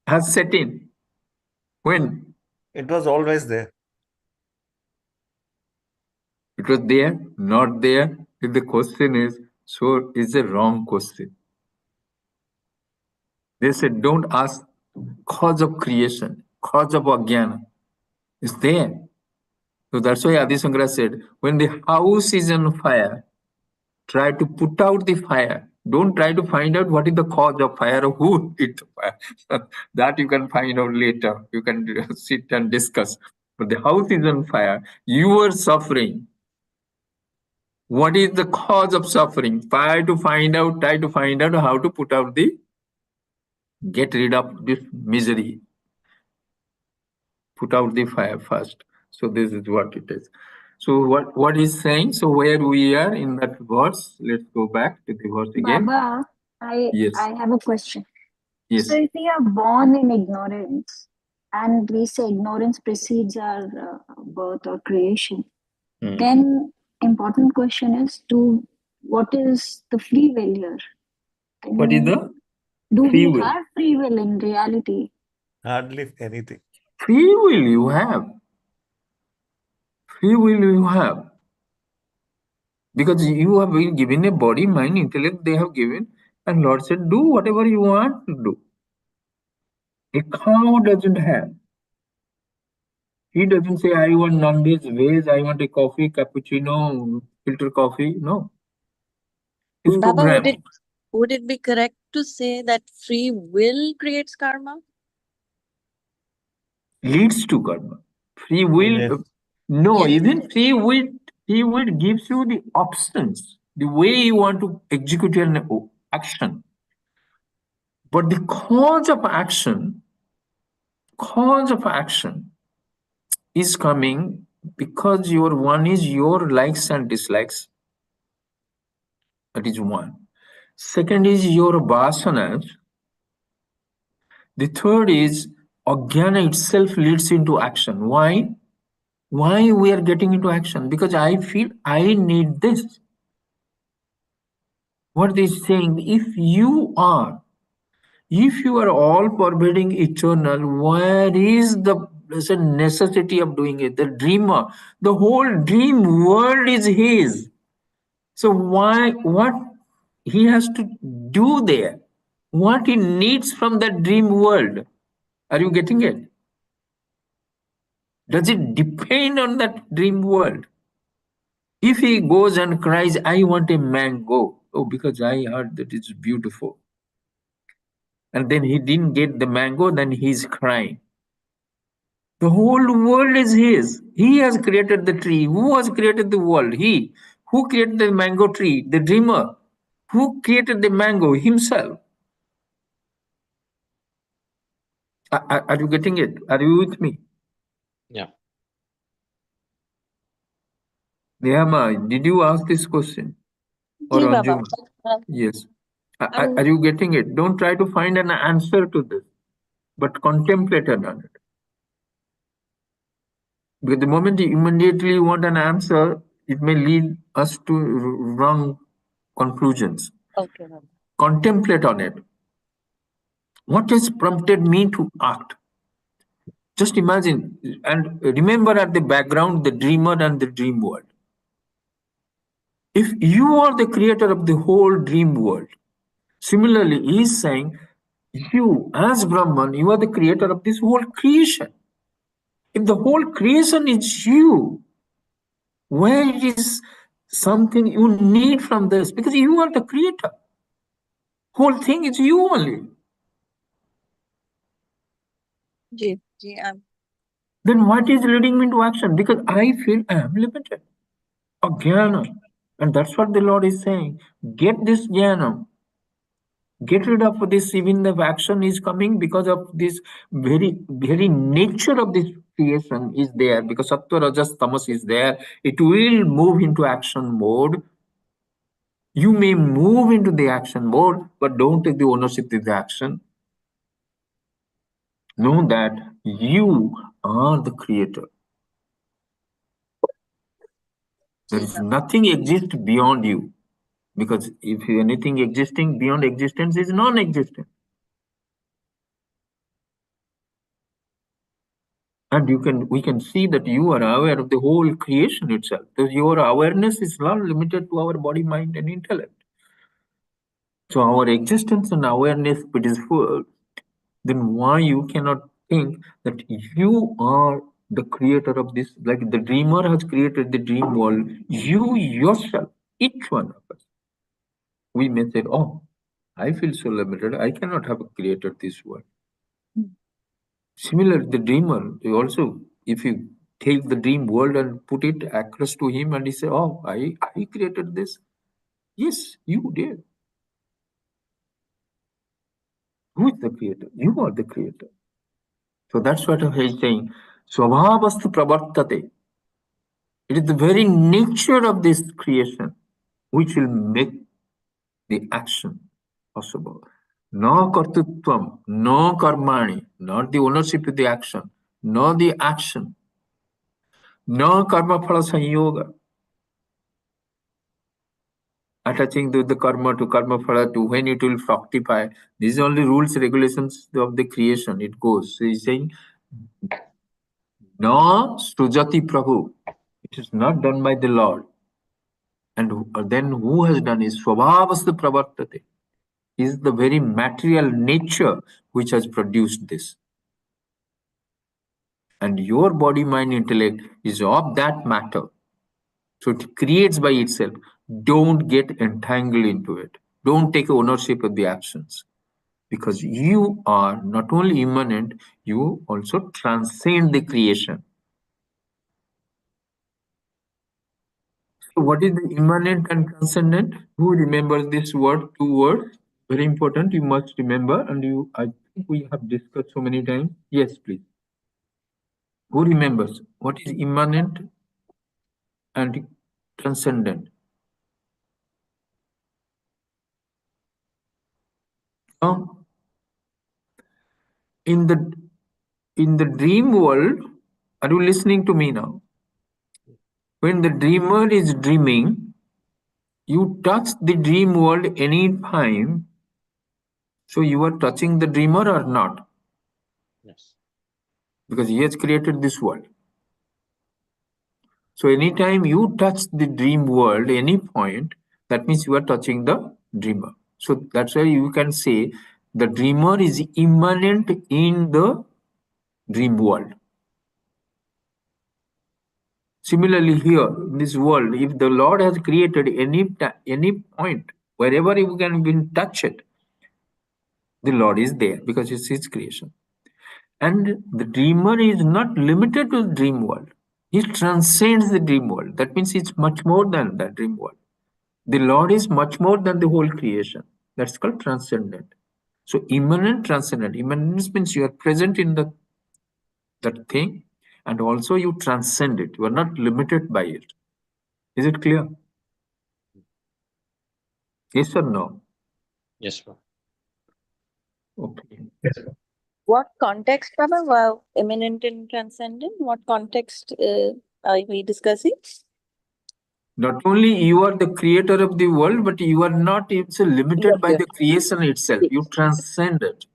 has set in, when? It was always there. It was there, not there. If the question is, so it's a wrong question. They said, don't ask cause of creation, cause of Ajnana. It's there. So that's why Adi Shankara said, when the house is on fire, try to put out the fire. Don't try to find out what is the cause of fire or who lit the fire. That you can find out later. You can sit and discuss. But the house is on fire. You are suffering. What is the cause of suffering? Try to find out how to put out get rid of this misery. Put out the fire first. So this is what it is. So what is saying? So where we are in that verse, let's go back to the verse again. Baba, I have a question. Yes. So if we are born in ignorance, and we say ignorance precedes our birth or creation, then important question is, what is the free will here? What is the do free we will? have free will in reality? Hardly anything. Free will you have. Free will you have. Because you have been given a body, mind, intellect, they have given, and Lord said, do whatever you want to do. A cow doesn't have. He doesn't say, I want non-veg, veg, I want a coffee, cappuccino, filter coffee. No. It's Baba, programmed. would it be correct to say that free will creates karma? Leads to karma. Free will, Yes. no, Yes. even free will gives you the options, the way you want to execute your action. But the cause of action is coming because one is your likes and dislikes. That is one. Second is your vasanas. The third is Ajnana itself leads into action. Why? Why we are getting into action? Because I feel I need this. What is saying, if you are all pervading eternal, where is the necessity of doing it? The dreamer, the whole dream world is his. So what he has to do there? What he needs from that dream world? Are you getting it? Does it depend on that dream world? If he goes and cries, I want a mango, Oh, because I heard that it's beautiful. And then he didn't get the mango, then he's crying. The whole world is his. He has created the tree. Who has created the world? He. Who created the mango tree? The dreamer. Who created the mango? Himself. Are you getting it? Are you with me? Yeah. Nehama, did you ask this question? Or Ji, Baba. Anjuma? Yes. I'm Are you getting it? Don't try to find an answer to this, but contemplate on it. Because the moment you immediately want an answer, it may lead us to wrong conclusions. okay, Baba. Contemplate on it. What has prompted me to act? Just imagine and remember at the background the dreamer and the dream world. If you are the creator of the whole dream world, similarly, he is saying, you as Brahman, you are the creator of this whole creation. If the whole creation is you, where is something you need from this? Because you are the creator. Whole thing is you only. Ji, Then what is leading me to action? Because I feel I am limited. Jnana. And that's what the Lord is saying. Get this jnana. Get rid of this, even the action is coming because of this very nature of this creation is there, because Sattva, Rajas, Tamas is there. It will move into action mode. You may move into the action mode, but don't take the ownership of the action. Know that you are the creator. There is nothing exists beyond you. Because if anything existing beyond existence is non-existent. And we can see that you are aware of the whole creation itself. So your awareness is not limited to our body, mind, and intellect. So our existence and awareness, if it is full, then why you cannot think that you are the creator of this? Like the dreamer has created the dream world, you yourself, each one of us. We may say, oh, I feel so limited, I cannot have created this world. Similar, the dreamer, you also, if you take the dream world and put it across to him and he say, oh, I created this. Yes, you did. Who is the creator? You are the creator. So that's what he's saying. Swabhavastu pravartate. It is the very nature of this creation which will make the action possible. No kartutvam, no karmani, not the ownership of the action, no the action, no karma phala sanyoga. Attaching the karma to karma phala to when it will fructify. These are only rules, regulations of the creation. It goes. So he's saying, no srujati prabhu. It is not done by the Lord. And then who has done is swabhavastu pravartate. Is the very material nature which has produced this. And your body, mind, intellect is of that matter. So it creates by itself. Don't get entangled into it. Don't take ownership of the actions. Because you are not only immanent, you also transcend the creation. So what is the immanent and transcendent? Who remembers this word? 2 words. Very important. You must remember. And I think we have discussed so many times. Yes, please. Who remembers? What is immanent and transcendent? Now, in the dream world, are you listening to me now? When the dreamer is dreaming, you touch the dream world any time. So you are touching the dreamer or not? Yes. Because he has created this world. So anytime you touch the dream world, any point, that means you are touching the dreamer. So that's why you can say the dreamer is immanent in the dream world. Similarly here, in this world, if the Lord has created any point, Wherever you can even touch it, the Lord is there because it's His creation. And the dreamer is not limited to the dream world. He transcends the dream world. That means it's much more than that dream world. The Lord is much more than the whole creation. That's called transcendent. So immanent, transcendent. Immanence means you are present in that thing, and also you transcend it. You are not limited by it. Is it clear? Yes or no? Yes, sir. Okay. What context, Baba? Wow, immanent and transcendent. What context are we discussing? Not only you are the creator of the world, but you are not limited by the creation itself. You transcend it.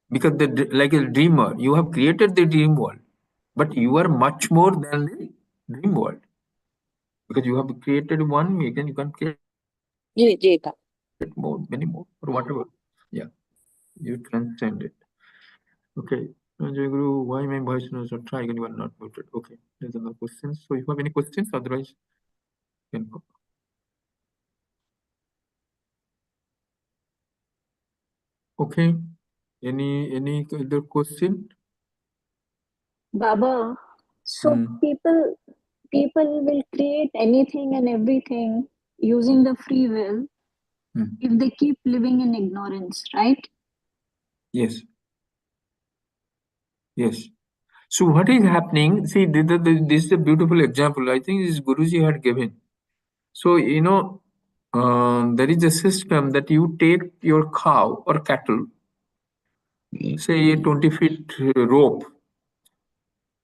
Because like a dreamer, you have created the dream world, but you are much more than the dream world. Because you have created one, again you can create more, many more, or whatever. Yeah, you transcend it. Okay. Jai Guru, why my voice is not trying and you are not muted? Okay, there's another question. So if you have any questions, otherwise you can go. Okay. Any other question? Baba, so people will create anything and everything using the free will if they keep living in ignorance, right? Yes. Yes. So what is happening? See, this is a beautiful example. I think this Guruji had given. So there is a system that you take your cow or cattle, say a 20 feet rope,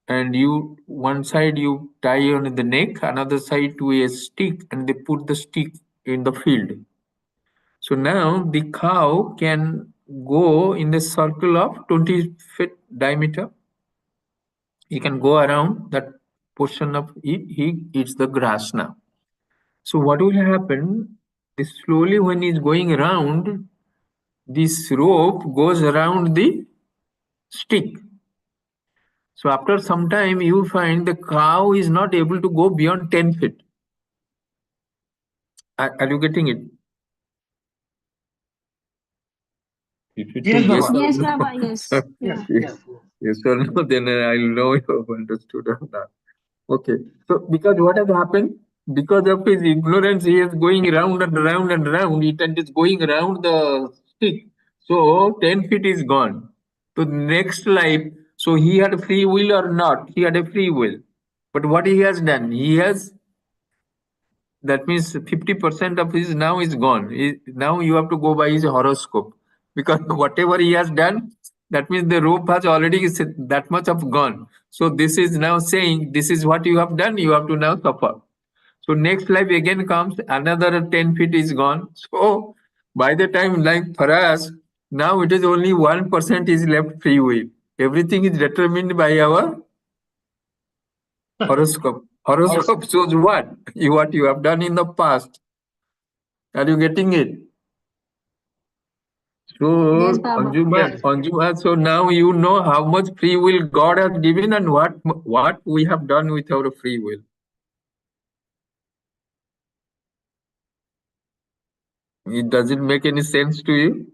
and one side you tie on the neck, another side to a stick, and they put the stick in the field. So now the cow can go in the circle of 20 feet diameter. He can go around that portion of it. He eats the grass now. So what will happen? Slowly when he's going around, this rope goes around the stick. So after some time, you find the cow is not able to go beyond 10 feet. Are you getting it? If you say yes or Yes, no, Baba, yes. Yeah. yes or no, then I'll know you have understood or not. Okay. So because what has happened? Because of his ignorance, he is going round and round and round. It is going around the stick. So 10 feet is gone. So next life, so he had free will or not? He had a free will. But what he has done? That means 50% of his now is gone. Now you have to go by his horoscope. Because whatever he has done, that means the rope has already that much of gone. So this is now saying, this is what you have done, you have to now suffer. So next life again comes, another 10 feet is gone. So by the time, like for us, now it is only 1% is left free will. Everything is determined by our horoscope. Horoscope shows what? What you have done in the past. Are you getting it? So, Yes, Baba. Anjuma, so now you know how much free will God has given and what we have done with our free will. It doesn't make any sense to you?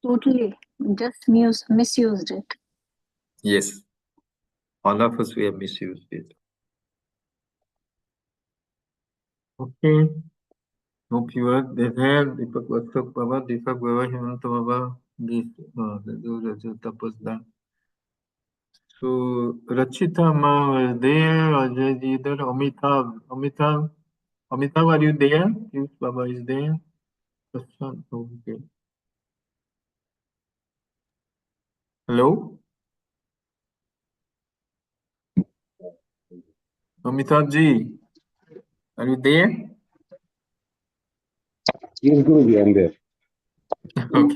Totally. Just misused it. Yes. All of us, we have misused it. Okay. Hope you are there. Deepak Vatsap Baba, Deepak Baba, Himanta Baba, Tapas done. So, Rachita Ma was there, Ajay ji there, Amitabh, are you there? Yes, Baba is there. Okay. Hello? Amitabh ji, are you there? Yes, Guruji, I'm there. Okay.